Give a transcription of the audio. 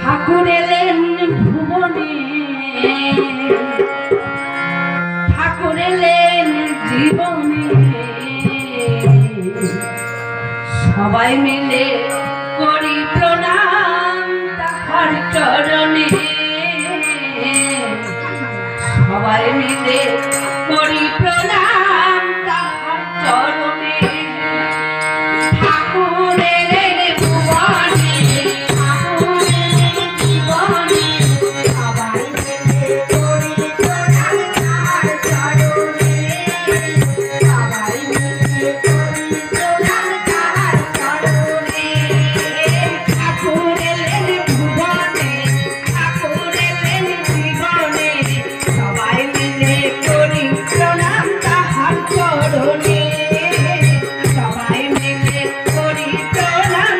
ঠাকুর এলেন ভুবনে, ঠাকুর এলেন জীবনে, সবাই মিলে করি প্রণাম তাহার চরণে, সবাই মিলে করি প্রণাম তাহার চরণে। ঠাকুর এলেন ভুবনে, ঠাকুর এলেন জীবনে, সবাই মিলে করি প্রণাম তাহার চরণে, সবাই মিলে করি প্রণাম তাহার চরণে। ঠাকুর এলেন ভুবনে, ঠাকুর এলেন জীবনে, সবাই মিলে করি প্রণাম তাহার চরণে, সবাই মিলে করি প্রণাম